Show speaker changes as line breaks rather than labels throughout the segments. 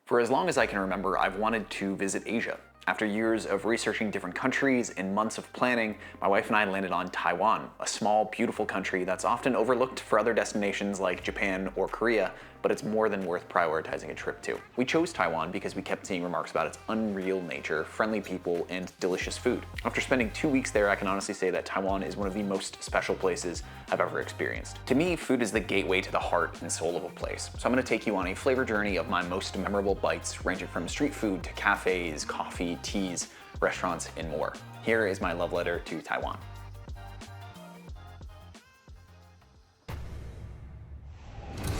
For as long as I can remember, I've wanted to visit Asia. After years of researching different countries and months of planning, my wife and I landed on Taiwan, a small, beautiful country that's often overlooked for other destinations like Japan or Korea, but it's more than worth prioritizing a trip to. We chose Taiwan because we kept seeing remarks about its unreal nature, friendly people, and delicious food. After spending 2 weeks there, I can honestly say that Taiwan is one of the most special places I've ever experienced. To me, food is the gateway to the heart and soul of a place. So I'm gonna take you on a flavor journey of my most memorable bites, ranging from street food to cafes, coffee, teas, restaurants, and more. Here is my love letter to Taiwan.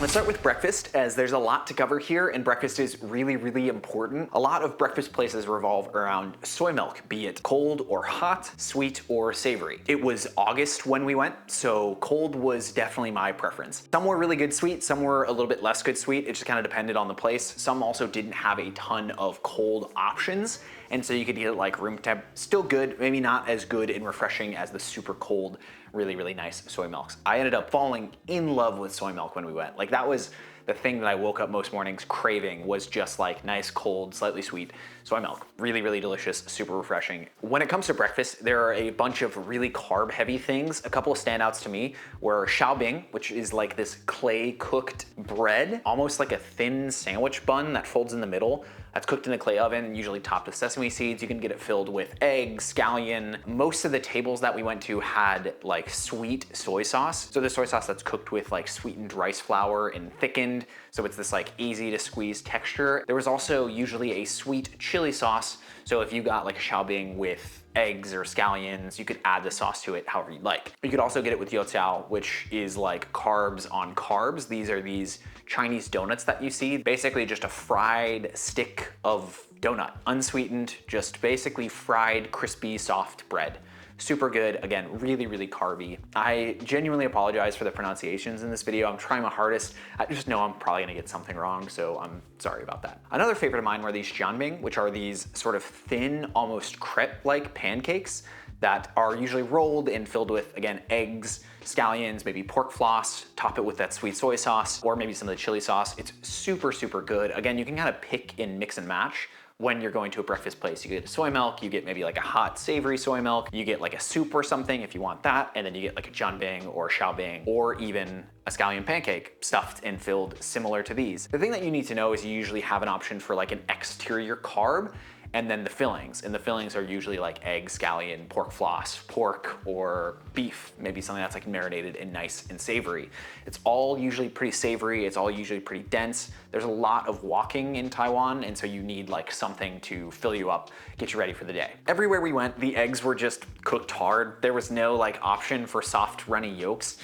Let's start with breakfast, as there's a lot to cover here, and breakfast is really, really important. A lot of breakfast places revolve around soy milk, be it cold or hot, sweet or savory. It was August when we went, so cold was definitely my preference. Some were really good sweet, some were a little bit less good sweet. It just kind of depended on the place. Some also didn't have a ton of cold options, and so you could get it like room temp. Still good, maybe not as good and refreshing as the super cold, really, really nice soy milks. I ended up falling in love with soy milk when we went. Like, that was the thing that I woke up most mornings craving, was just like nice, cold, slightly sweet soy milk. Really, really delicious, super refreshing. When it comes to breakfast, there are a bunch of really carb-heavy things. A couple of standouts to me were xiaobing, which is like this clay-cooked bread, almost like a thin sandwich bun that folds in the middle. That's cooked in a clay oven, usually topped with sesame seeds. You can get it filled with eggs, scallion. Most of the tables that we went to had like sweet soy sauce. So the soy sauce that's cooked with like sweetened rice flour and thickened. So it's this like easy to squeeze texture. There was also usually a sweet chili sauce. So if you got like a xiaobing with eggs or scallions, you could add the sauce to it however you'd like. You could also get it with youtiao, which is like carbs on carbs. These are these Chinese donuts that you see, basically just a fried stick of donut, unsweetened, just basically fried, crispy, soft bread. Super good, again, really, really carby. I genuinely apologize for the pronunciations in this video. I'm trying my hardest. I just know I'm probably gonna get something wrong, so I'm sorry about that. Another favorite of mine were these jianbing, which are these sort of thin, almost crepe-like pancakes that are usually rolled and filled with, again, eggs, scallions, maybe pork floss, top it with that sweet soy sauce, or maybe some of the chili sauce. It's super, super good. Again, you can kind of pick and mix and match when you're going to a breakfast place. You get a soy milk, you get maybe like a hot savory soy milk, you get like a soup or something if you want that, and then you get like a jianbing or xiaobing, or even a scallion pancake stuffed and filled similar to these. The thing that you need to know is you usually have an option for like an exterior carb, and then the fillings. And the fillings are usually like egg, scallion, pork floss, pork, or beef, maybe something that's like marinated and nice and savory. It's all usually pretty savory, it's all usually pretty dense. There's a lot of walking in Taiwan, and so you need like something to fill you up, get you ready for the day. Everywhere we went, the eggs were just cooked hard. There was no like option for soft, runny yolks.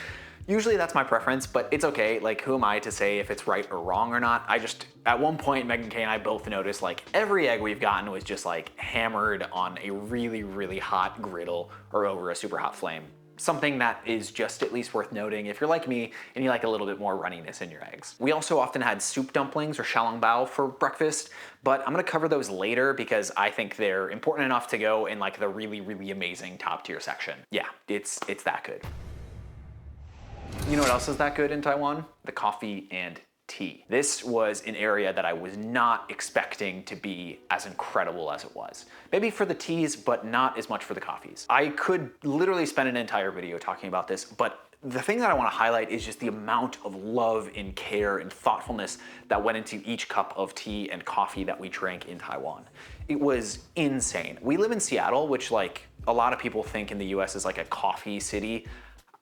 Usually that's my preference, but it's okay. Like, who am I to say if it's right or wrong or not? At one point, Megan Kay and I both noticed like every egg we've gotten was just like hammered on a really, really hot griddle or over a super hot flame. Something that is just at least worth noting if you're like me and you like a little bit more runniness in your eggs. We also often had soup dumplings or xiaolongbao for breakfast, but I'm gonna cover those later because I think they're important enough to go in like the really, really amazing top tier section. Yeah, it's that good. You know what else is that good in Taiwan? The coffee and tea. This was an area that I was not expecting to be as incredible as it was. Maybe for the teas, but not as much for the coffees. I could literally spend an entire video talking about this, but the thing that I want to highlight is just the amount of love and care and thoughtfulness that went into each cup of tea and coffee that we drank in Taiwan. It was insane. We live in Seattle, which like a lot of people think in the US is like a coffee city.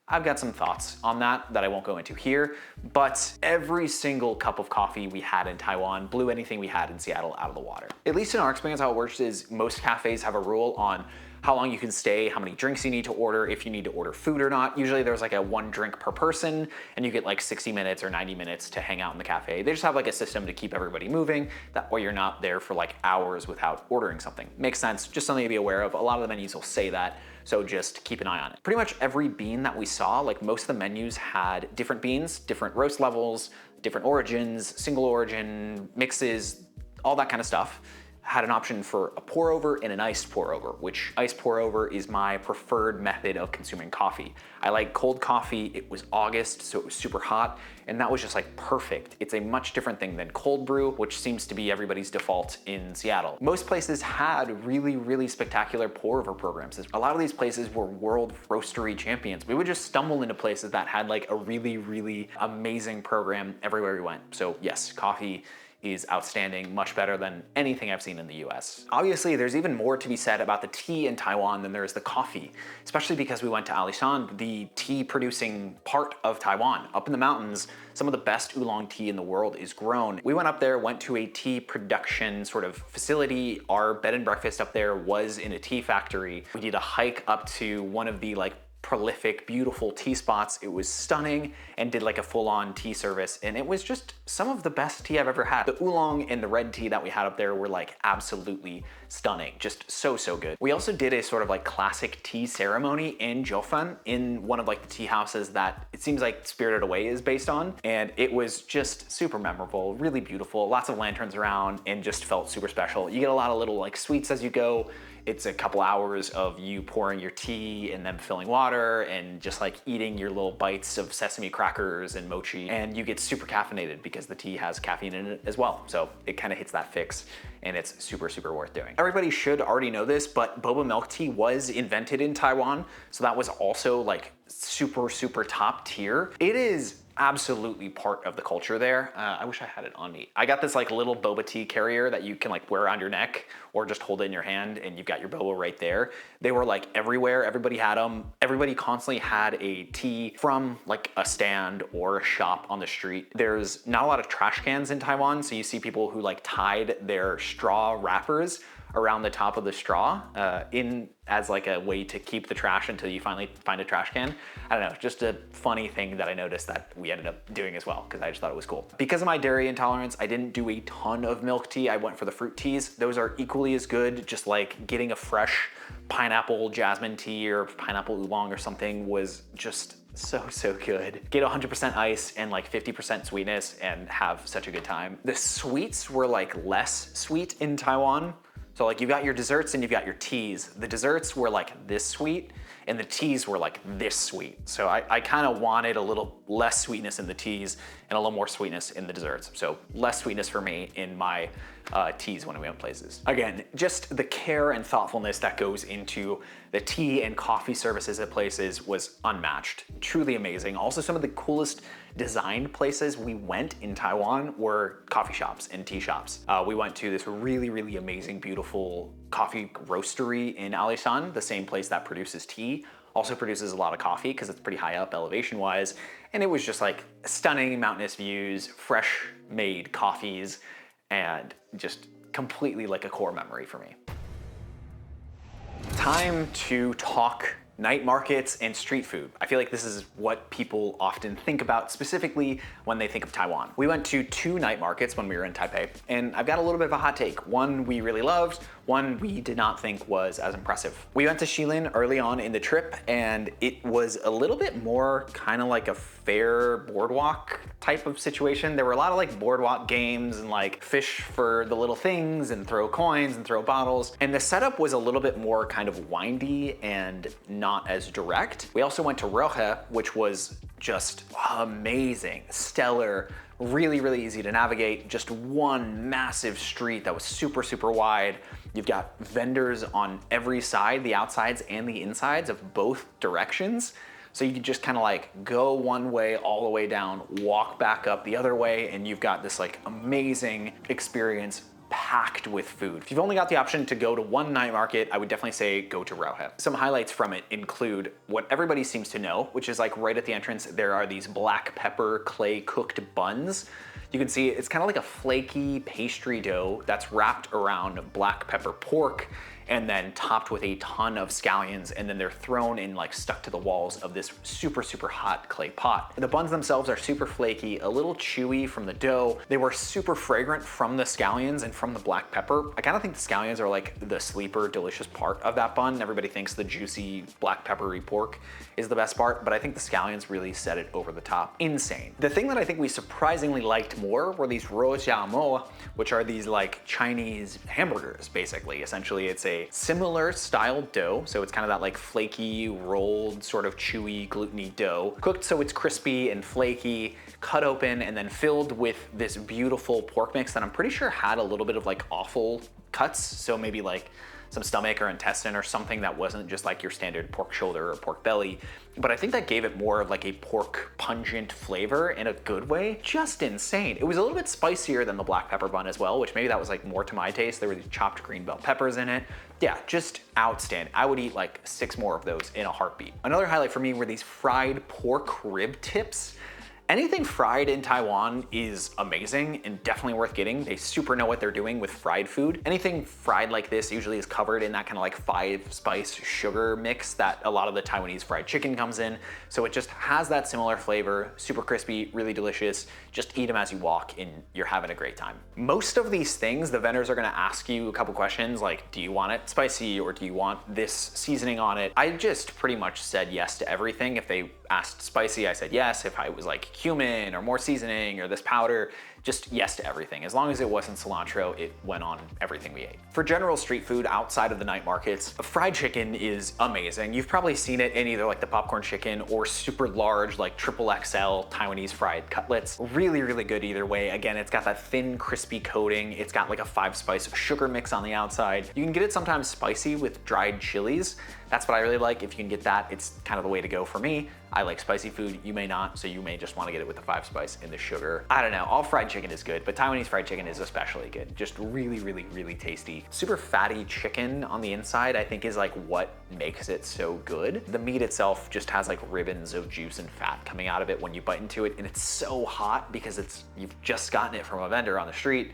I've got some thoughts on that I won't go into here, but every single cup of coffee we had in Taiwan blew anything we had in Seattle out of the water. At least in our experience, how it works is most cafes have a rule on how long you can stay, how many drinks you need to order, if you need to order food or not. Usually there's like a 1 drink per person, and you get like 60 minutes or 90 minutes to hang out in the cafe. They just have like a system to keep everybody moving, that way you're not there for like hours without ordering something. Makes sense, just something to be aware of. A lot of the menus will say that, so just keep an eye on it. Pretty much every bean that we saw, like most of the menus had different beans, different roast levels, different origins, single origin, mixes, all that kind of stuff. had an option for a pour over and an iced pour over, which iced pour over is my preferred method of consuming coffee. I like cold coffee. It was August, so it was super hot, and that was just like perfect. It's a much different thing than cold brew, which seems to be everybody's default in Seattle. Most places had really, really spectacular pour over programs. A lot of these places were world roastery champions. We would just stumble into places that had like a really, really amazing program everywhere we went. So yes, coffee is outstanding, much better than anything I've seen in the US. Obviously, there's even more to be said about the tea in Taiwan than there is the coffee, especially because we went to Alishan, the tea producing part of Taiwan. Up in the mountains, some of the best oolong tea in the world is grown. We went up there, went to a tea production sort of facility. Our bed and breakfast up there was in a tea factory. We did a hike up to one of the like prolific, beautiful tea spots. It was stunning, and did like a full-on tea service, and it was just some of the best tea I've ever had. The oolong and the red tea that we had up there were like absolutely stunning, just so, so good. We also did a sort of like classic tea ceremony in Jiufen, in one of like the tea houses that it seems like Spirited Away is based on, and it was just super memorable, really beautiful, lots of lanterns around, and just felt super special. You get a lot of little like sweets as you go. It's a couple hours of you pouring your tea and then filling water and just like eating your little bites of sesame crackers and mochi, and you get super caffeinated because the tea has caffeine in it as well. So it kind of hits that fix, and it's super, super worth doing. Everybody should already know this, but boba milk tea was invented in Taiwan. So that was also like super, super top tier. It is absolutely part of the culture there. I wish I had it on me. I got this like little boba tea carrier that you can like wear around your neck or just hold it in your hand, and you've got your boba right there. They were like everywhere. Everybody had them. Everybody constantly had a tea from like a stand or a shop on the street. There's not a lot of trash cans in Taiwan, so you see people who like tied their straw wrappers around the top of the straw in as like a way to keep the trash until you finally find a trash can. I don't know, just a funny thing that I noticed that we ended up doing as well, because I just thought it was cool. Because of my dairy intolerance, I didn't do a ton of milk tea. I went for the fruit teas. Those are equally as good. Just like getting a fresh pineapple jasmine tea or pineapple oolong or something was just so, so good. Get 100% ice and like 50% sweetness and have such a good time. The sweets were like less sweet in Taiwan. So like you've got your desserts and you've got your teas. The desserts were like this sweet and the teas were like this sweet. So I kind of wanted a little less sweetness in the teas and a little more sweetness in the desserts. So less sweetness for me in my teas when we went places. Again, just the care and thoughtfulness that goes into the tea and coffee services at places was unmatched. Truly amazing. Also, some of the coolest designed places we went in Taiwan were coffee shops and tea shops. We went to this really, really amazing, beautiful coffee roastery in Alishan, the same place that produces tea. Also produces a lot of coffee because it's pretty high up elevation wise. And it was just like stunning mountainous views, fresh made coffees, and just completely like a core memory for me. Time to talk night markets and street food. I feel like this is what people often think about, specifically when they think of Taiwan. We went to 2 night markets when we were in Taipei, and I've got a little bit of a hot take. One we really loved, one we did not think was as impressive. We went to Shilin early on in the trip, and it was a little bit more kind of like a fair boardwalk type of situation. There were a lot of like boardwalk games and like fish for the little things and throw coins and throw bottles. And the setup was a little bit more kind of windy and not as direct. We also went to Raohe, which was just amazing, stellar, really, really easy to navigate. Just one massive street that was super, super wide. You've got vendors on every side, the outsides and the insides of both directions. So you can just kind of like go one way all the way down, walk back up the other way, and you've got this like amazing experience packed with food. If you've only got the option to go to one night market, I would definitely say go to Raohe. Some highlights from it include what everybody seems to know, which is like right at the entrance, there are these black pepper clay cooked buns. You can see it's kind of like a flaky pastry dough that's wrapped around black pepper pork, and then topped with a ton of scallions, and then they're thrown in like stuck to the walls of this super, super hot clay pot. The buns themselves are super flaky, a little chewy from the dough. They were super fragrant from the scallions and from the black pepper. I kind of think the scallions are like the sleeper delicious part of that bun. Everybody thinks the juicy black peppery pork is the best part, but I think the scallions really set it over the top. Insane. The thing that I think we surprisingly liked more were these Raohe, which are these like Chinese hamburgers, basically. Essentially, it's a similar style dough, so it's kind of that like flaky, rolled, sort of chewy, gluten-y dough, cooked so it's crispy and flaky, cut open, and then filled with this beautiful pork mix that I'm pretty sure had a little bit of like offal cuts, so maybe like some stomach or intestine or something that wasn't just like your standard pork shoulder or pork belly. But I think that gave it more of like a pork pungent flavor in a good way. Just insane. It was a little bit spicier than the black pepper bun as well, which maybe that was like more to my taste. There were these chopped green bell peppers in it. Yeah, just outstanding. I would eat like 6 more of those in a heartbeat. Another highlight for me were these fried pork rib tips. Anything fried in Taiwan is amazing and definitely worth getting. They super know what they're doing with fried food. Anything fried like this usually is covered in that kind of like 5-spice sugar mix that a lot of the Taiwanese fried chicken comes in. So it just has that similar flavor, super crispy, really delicious. Just eat them as you walk and you're having a great time. Most of these things, the vendors are gonna ask you a couple questions like, do you want it spicy or do you want this seasoning on it? I just pretty much said yes to everything. If they asked spicy, I said yes. If I was like cumin or more seasoning or this powder, just yes to everything. As long as it wasn't cilantro, it went on everything we ate. For general street food outside of the night markets, fried chicken is amazing. You've probably seen it in either like the popcorn chicken or super large, like XXL Taiwanese fried cutlets. Really, really good either way. Again, it's got that thin, crispy coating. It's got like a 5-spice sugar mix on the outside. You can get it sometimes spicy with dried chilies. That's what I really like. If you can get that, it's kind of the way to go for me. I like spicy food, you may not, so you may just want to get it with the 5-spice and the sugar. I don't know, all fried chicken is good, but Taiwanese fried chicken is especially good. Just really, really, really tasty. Super fatty chicken on the inside, I think is like what makes it so good. The meat itself just has like ribbons of juice and fat coming out of it when you bite into it, and it's so hot because you've just gotten it from a vendor on the street.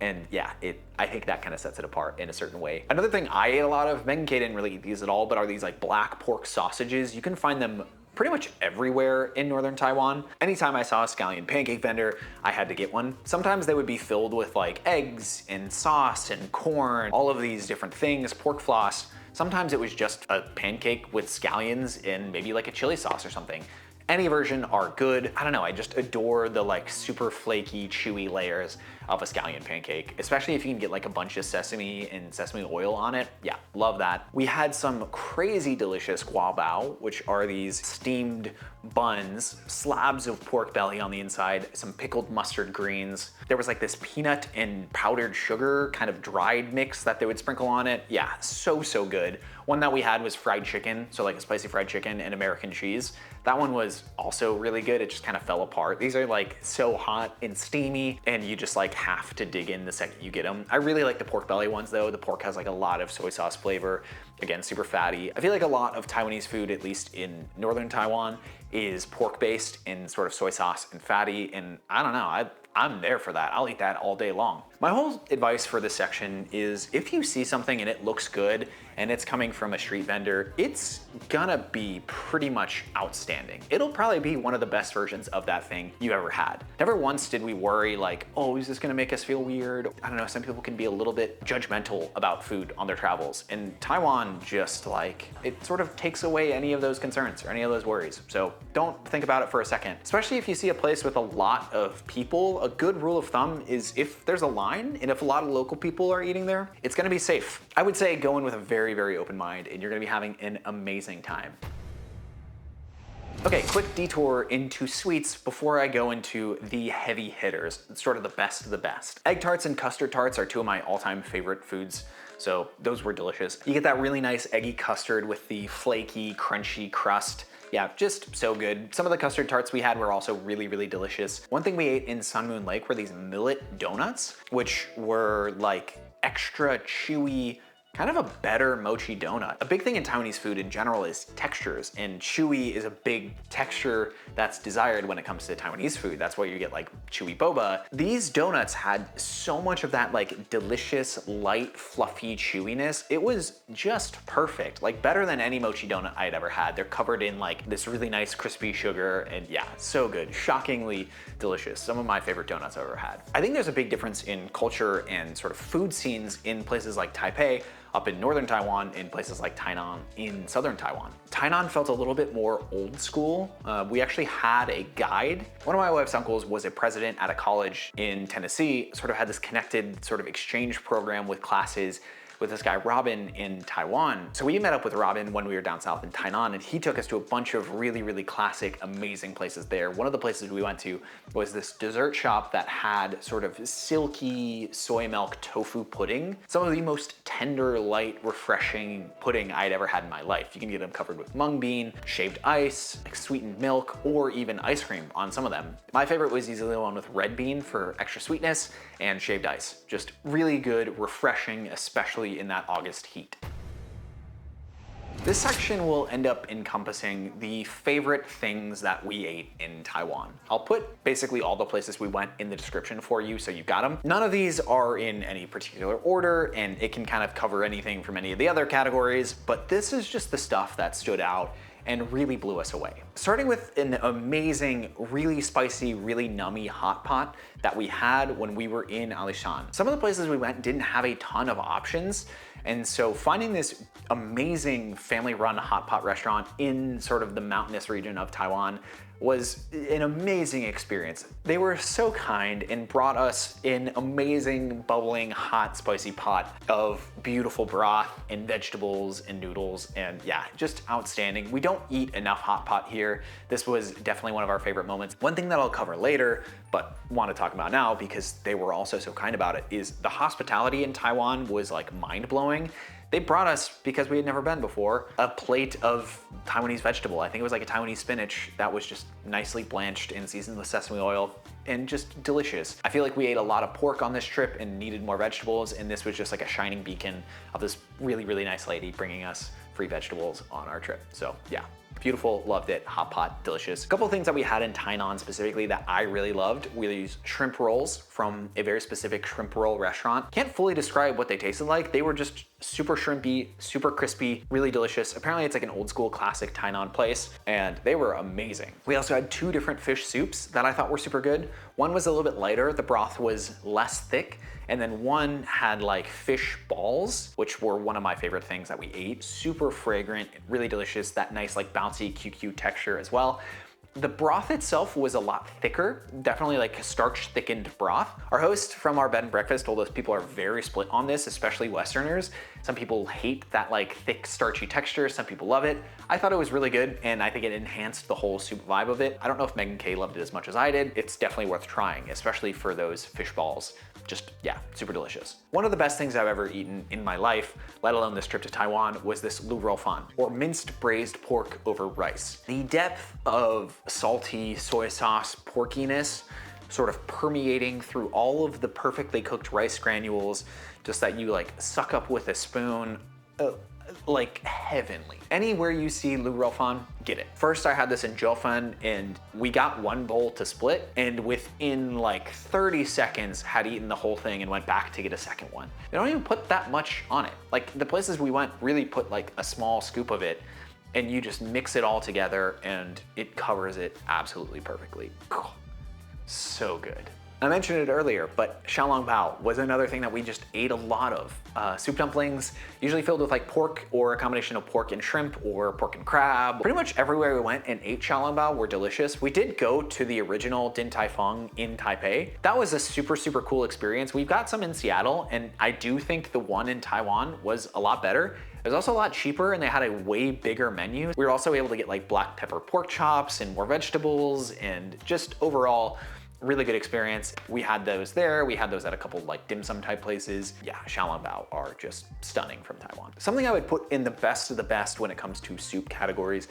And yeah, I think that kind of sets it apart in a certain way. Another thing I ate a lot of, Megan K didn't really eat these at all, but are these like black pork sausages. You can find them pretty much everywhere in northern Taiwan. Anytime I saw a scallion pancake vendor, I had to get one. Sometimes they would be filled with like eggs and sauce and corn, all of these different things, pork floss. Sometimes it was just a pancake with scallions and maybe like a chili sauce or something. Any version are good. I don't know, I just adore the like super flaky, chewy layers of a scallion pancake, especially if you can get like a bunch of sesame and sesame oil on it. Yeah, love that. We had some crazy delicious guabao, which are these steamed buns, slabs of pork belly on the inside, some pickled mustard greens. There was like this peanut and powdered sugar kind of dried mix that they would sprinkle on it. Yeah, so, so good. One that we had was fried chicken, so like a spicy fried chicken and American cheese. That one was also really good. It just kind of fell apart. These are like so hot and steamy, and you just like have to dig in the second you get them. I really like the pork belly ones though. The pork has like a lot of soy sauce flavor. Again, super fatty. I feel like a lot of Taiwanese food, at least in northern Taiwan, is pork-based and sort of soy sauce and fatty, and I don't know, I'm there for that. I'll eat that all day long. My whole advice for this section is if you see something and it looks good and it's coming from a street vendor, it's gonna be pretty much outstanding. It'll probably be one of the best versions of that thing you ever had. Never once did we worry like, oh, is this gonna make us feel weird? I don't know, some people can be a little bit judgmental about food on their travels, and Taiwan just like, it sort of takes away any of those concerns or any of those worries. So don't think about it for a second. Especially if you see a place with a lot of people, a good rule of thumb is if there's a line and if a lot of local people are eating there, it's gonna be safe. I would say go in with a very, very open mind and you're gonna be having an amazing time. Okay, quick detour into sweets before I go into the heavy hitters, sort of the best of the best. Egg tarts and custard tarts are two of my all-time favorite foods, so those were delicious. You get that really nice eggy custard with the flaky, crunchy crust. Yeah, just so good. Some of the custard tarts we had were also really, really delicious. One thing we ate in Sun Moon Lake were these millet donuts, which were like extra chewy, kind of a better mochi donut. A big thing in Taiwanese food in general is textures, and chewy is a big texture that's desired when it comes to Taiwanese food. That's why you get like chewy boba. These donuts had so much of that like delicious, light, fluffy chewiness. It was just perfect, like better than any mochi donut I'd ever had. They're covered in like this really nice crispy sugar, and yeah, so good, shockingly delicious. Some of my favorite donuts I've ever had. I think there's a big difference in culture and sort of food scenes in places like Taipei, up in northern Taiwan, in places like Tainan in southern Taiwan. Tainan felt a little bit more old school. We actually had a guide. One of my wife's uncles was a president at a college in Tennessee, sort of had this connected sort of exchange program with classes with this guy Robin in Taiwan. So we met up with Robin when we were down south in Tainan, and he took us to a bunch of really, really classic, amazing places there. One of the places we went to was this dessert shop that had sort of silky soy milk tofu pudding. Some of the most tender, light, refreshing pudding I'd ever had in my life. You can get them covered with mung bean, shaved ice, like sweetened milk, or even ice cream on some of them. My favorite was easily the one with red bean for extra sweetness and shaved ice. Just really good, refreshing, especially in that August heat. This section will end up encompassing the favorite things that we ate in Taiwan. I'll put basically all the places we went in the description for you so you got them. None of these are in any particular order, and it can kind of cover anything from any of the other categories, but this is just the stuff that stood out and really blew us away. Starting with an amazing, really spicy, really nummy hot pot that we had when we were in Alishan. Some of the places we went didn't have a ton of options, and so finding this amazing family-run hot pot restaurant in sort of the mountainous region of Taiwan was an amazing experience. They were so kind and brought us an amazing, bubbling, hot, spicy pot of beautiful broth and vegetables and noodles, and yeah, just outstanding. We don't eat enough hot pot here. This was definitely one of our favorite moments. One thing that I'll cover later, but want to talk about now because they were also so kind about it, is the hospitality in Taiwan was like mind-blowing. They brought us, because we had never been before, a plate of Taiwanese vegetable. I think it was like a Taiwanese spinach that was just nicely blanched and seasoned with sesame oil and just delicious. I feel like we ate a lot of pork on this trip and needed more vegetables, and this was just like a shining beacon of this really, really nice lady bringing us free vegetables on our trip. So yeah. Beautiful, loved it, hot pot, delicious. A couple of things that we had in Tainan specifically that I really loved were these shrimp rolls from a very specific shrimp roll restaurant. Can't fully describe what they tasted like. They were just super shrimpy, super crispy, really delicious. Apparently it's like an old school classic Tainan place, and they were amazing. We also had two different fish soups that I thought were super good. One was a little bit lighter, the broth was less thick, and then one had like fish balls, which were one of my favorite things that we ate. Super fragrant, really delicious, that nice like bouncy QQ texture as well. The broth itself was a lot thicker, definitely like starch thickened broth. Our host from our bed and breakfast told us people are very split on this, especially Westerners. Some people hate that like thick starchy texture, some people love it. I thought it was really good, and I think it enhanced the whole soup vibe of it. I don't know if Megan K loved it as much as I did. It's definitely worth trying, especially for those fish balls. Just, yeah, super delicious. One of the best things I've ever eaten in my life, let alone this trip to Taiwan, was this lu rou fan, or minced braised pork over rice. The depth of salty soy sauce porkiness sort of permeating through all of the perfectly cooked rice granules, just that you like suck up with a spoon, like heavenly. Anywhere you see lu rou fan, get it. First I had this in Jiufen, and we got one bowl to split, and within like 30 seconds had eaten the whole thing and went back to get a second one. They don't even put that much on it. Like the places we went really put like a small scoop of it, and you just mix it all together and it covers it absolutely perfectly. So good. I mentioned it earlier, but xiaolongbao was another thing that we just ate a lot of. Soup dumplings, usually filled with like pork or a combination of pork and shrimp or pork and crab. Pretty much everywhere we went and ate xiaolongbao were delicious. We did go to the original Din Tai Fung in Taipei. That was a super, super cool experience. We've got some in Seattle, and I do think the one in Taiwan was a lot better. It was also a lot cheaper, and they had a way bigger menu. We were also able to get like black pepper pork chops and more vegetables, and just overall, really good experience. We had those there. We had those at a couple like dim sum type places. Yeah, xiaolongbao are just stunning from Taiwan. Something I would put in the best of the best when it comes to soup categories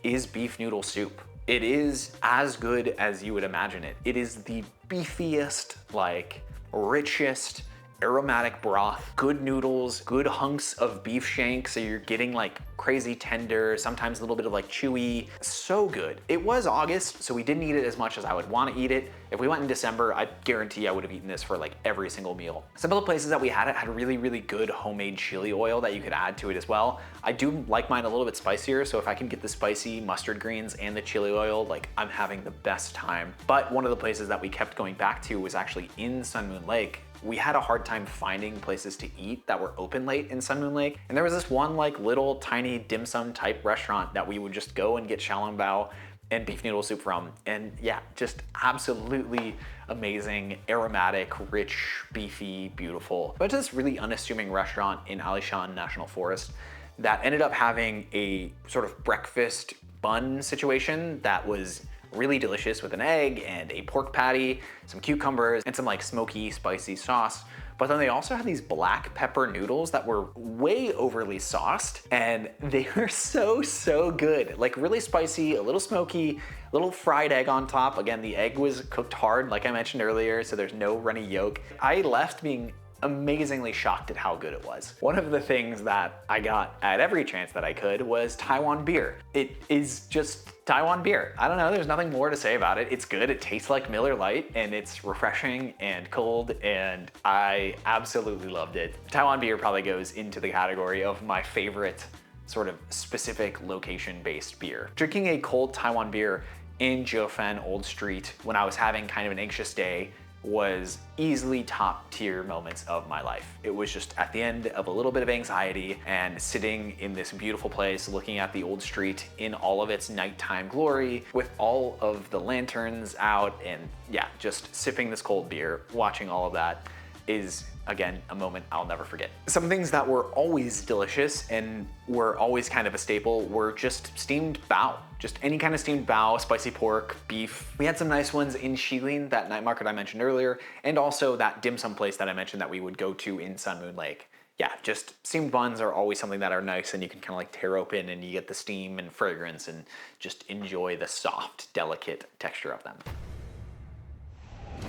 is beef noodle soup. It is as good as you would imagine it. It is the beefiest, like richest, aromatic broth, good noodles, good hunks of beef shank, so you're getting like crazy tender, sometimes a little bit of like chewy. So good. It was August, so we didn't eat it as much as I would want to eat it. If we went in December, I guarantee I would have eaten this for like every single meal. Some of the places that we had it had really, really good homemade chili oil that you could add to it as well. I do like mine a little bit spicier, so if I can get the spicy mustard greens and the chili oil, like I'm having the best time. But one of the places that we kept going back to was actually in Sun Moon Lake. We had a hard time finding places to eat that were open late in Sun Moon Lake. And there was this one like little tiny dim sum type restaurant that we would just go and get xiaolongbao and beef noodle soup from. And yeah, just absolutely amazing, aromatic, rich, beefy, beautiful. But this really unassuming restaurant in Alishan National Forest that ended up having a sort of breakfast bun situation that was really delicious with an egg and a pork patty, some cucumbers, and some like smoky, spicy sauce. But then they also had these black pepper noodles that were way overly sauced, and they were so, so good. Like really spicy, a little smoky, little fried egg on top. Again, the egg was cooked hard, like I mentioned earlier, so there's no runny yolk. I left being amazingly shocked at how good it was. One of the things that I got at every chance that I could was Taiwan beer. It is just Taiwan beer. I don't know, there's nothing more to say about it. It's good, it tastes like Miller Lite, and it's refreshing and cold, and I absolutely loved it. Taiwan beer probably goes into the category of my favorite sort of specific location-based beer. Drinking a cold Taiwan beer in Jiufen Old Street when I was having kind of an anxious day was easily top tier moments of my life. It was just at the end of a little bit of anxiety and sitting in this beautiful place looking at the old street in all of its nighttime glory with all of the lanterns out, and yeah, just sipping this cold beer, watching all of that is, again, a moment I'll never forget. Some things that were always delicious and were always kind of a staple were just steamed bao. Just any kind of steamed bao, spicy pork, beef. We had some nice ones in Shilin, that night market I mentioned earlier, and also that dim sum place that I mentioned that we would go to in Sun Moon Lake. Yeah, just steamed buns are always something that are nice, and you can kind of like tear open and you get the steam and fragrance and just enjoy the soft, delicate texture of them.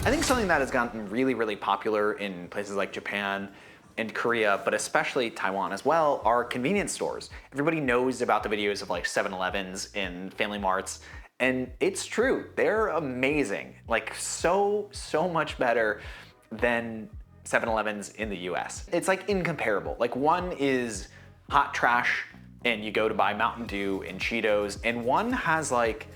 I think something that has gotten really, really popular in places like Japan and Korea, but especially Taiwan as well, are convenience stores. Everybody knows about the videos of like 7-Elevens and Family Marts, and it's true, they're amazing. Like so much better than 7-Elevens in the US. It's like incomparable. Like one is hot trash and you go to buy Mountain Dew and Cheetos, and one has like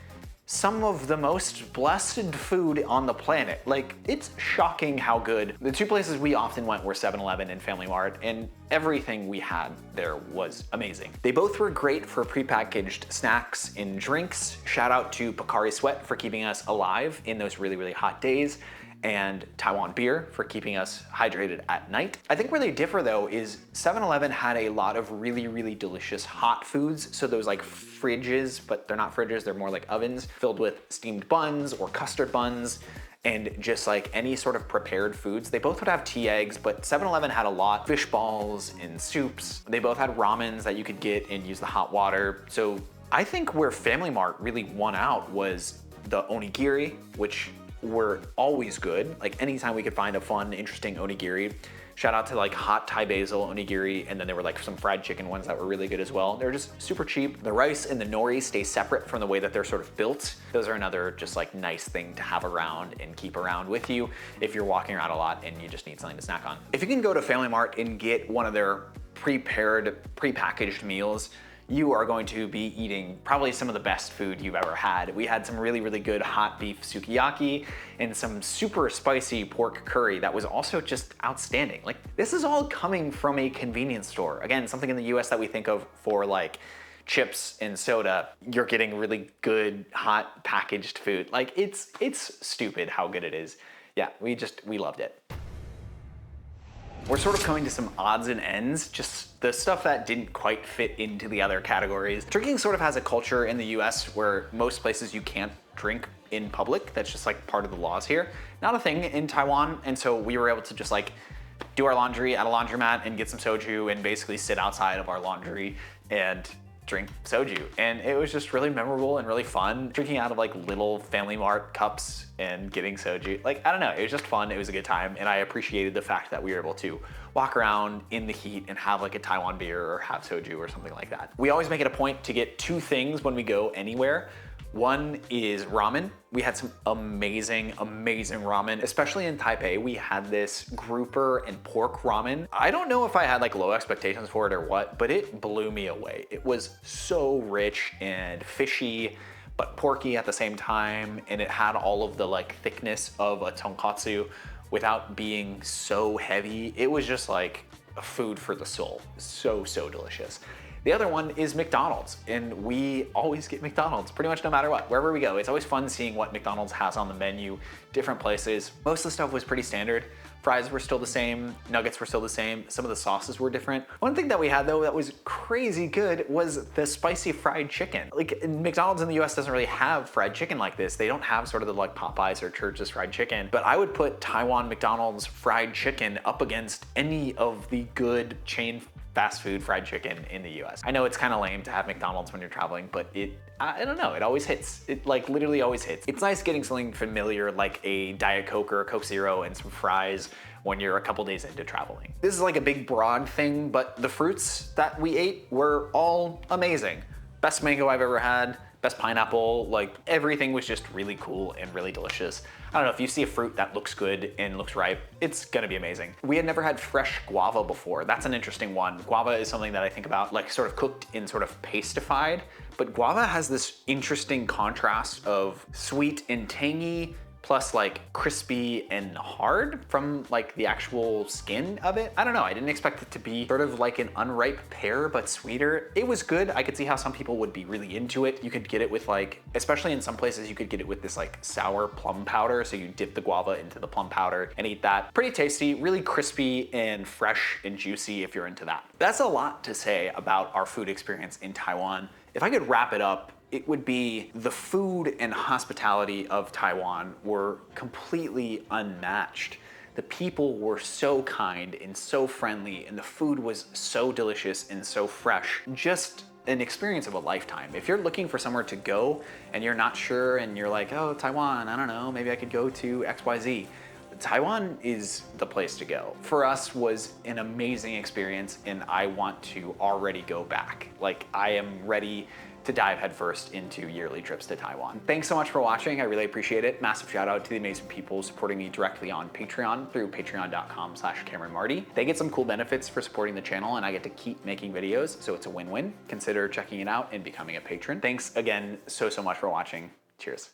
some of the most blessed food on the planet. Like, it's shocking how good. The two places we often went were 7-Eleven and Family Mart, and everything we had there was amazing. They both were great for prepackaged snacks and drinks. Shout out to Pocari Sweat for keeping us alive in those really, really hot days, and Taiwan Beer for keeping us hydrated at night. I think where they differ though is 7-Eleven had a lot of really, really delicious hot foods. So those like fridges, but they're not fridges, they're more like ovens filled with steamed buns or custard buns and just like any sort of prepared foods. They both would have tea eggs, but 7-Eleven had a lot, fish balls and soups. They both had ramens that you could get and use the hot water. So I think where Family Mart really won out was the onigiri, which were always good. Like anytime we could find a fun, interesting onigiri. Shout out to like hot Thai basil onigiri, and then there were like some fried chicken ones that were really good as well. They're just super cheap. The rice and the nori stay separate from the way that they're sort of built. Those are another just like nice thing to have around and keep around with you if you're walking around a lot and you just need something to snack on. If you can go to Family Mart and get one of their prepared, prepackaged meals, you are going to be eating probably some of the best food you've ever had. We had some really, really good hot beef sukiyaki and some super spicy pork curry that was also just outstanding. Like, this is all coming from a convenience store. Again, something in the US that we think of for like chips and soda. You're getting really good hot packaged food. Like, it's stupid how good it is. Yeah, we loved it. We're sort of coming to some odds and ends, just the stuff that didn't quite fit into the other categories. Drinking sort of has a culture in the US where most places you can't drink in public. That's just like part of the laws here. Not a thing in Taiwan, and so we were able to just like do our laundry at a laundromat and get some soju and basically sit outside of our laundry and drink soju. And it was just really memorable and really fun. Drinking out of like little Family Mart cups and getting soju. Like, I don't know, it was just fun. It was a good time. And I appreciated the fact that we were able to walk around in the heat and have like a Taiwan beer or have soju or something like that. We always make it a point to get 2 things when we go anywhere. One is ramen. We had some amazing, amazing ramen, especially in Taipei. We had this grouper and pork ramen. I don't know if I had like low expectations for it or what, but it blew me away. It was so rich and fishy, but porky at the same time. And it had all of the like thickness of a tonkatsu without being so heavy. It was just like a food for the soul. So, so delicious. The other one is McDonald's, and we always get McDonald's pretty much no matter what, wherever we go. It's always fun seeing what McDonald's has on the menu, different places. Most of the stuff was pretty standard. Fries were still the same, nuggets were still the same, some of the sauces were different. One thing that we had though that was crazy good was the spicy fried chicken. Like McDonald's in the US doesn't really have fried chicken like this. They don't have sort of the like Popeyes or Church's fried chicken, but I would put Taiwan McDonald's fried chicken up against any of the good chain fast food fried chicken in the US. I know it's kind of lame to have McDonald's when you're traveling, but I don't know, it always hits. It like literally always hits. It's nice getting something familiar like a Diet Coke or a Coke Zero and some fries when you're a couple days into traveling. This is like a big broad thing, but the fruits that we ate were all amazing. Best mango I've ever had, best pineapple, like everything was just really cool and really delicious. I don't know, if you see a fruit that looks good and looks ripe, it's gonna be amazing. We had never had fresh guava before. That's an interesting one. Guava is something that I think about like sort of cooked in sort of pastified, but guava has this interesting contrast of sweet and tangy, plus like crispy and hard from like the actual skin of it. I don't know, I didn't expect it to be sort of like an unripe pear, but sweeter. It was good. I could see how some people would be really into it. You could get it with like, especially in some places, you could get it with this like sour plum powder. So you dip the guava into the plum powder and eat that. Pretty tasty, really crispy and fresh and juicy if you're into that. That's a lot to say about our food experience in Taiwan. If I could wrap it up, it would be the food and hospitality of Taiwan were completely unmatched. The people were so kind and so friendly, and the food was so delicious and so fresh. Just an experience of a lifetime. If you're looking for somewhere to go and you're not sure and you're like, oh, Taiwan, I don't know, maybe I could go to XYZ. Taiwan is the place to go. For us was an amazing experience, and I want to already go back. Like, I am ready to dive headfirst into yearly trips to Taiwan. Thanks so much for watching. I really appreciate it. Massive shout out to the amazing people supporting me directly on Patreon through patreon.com/CameronMarty. They get some cool benefits for supporting the channel, and I get to keep making videos, so it's a win-win. Consider checking it out and becoming a patron. Thanks again so much for watching. Cheers.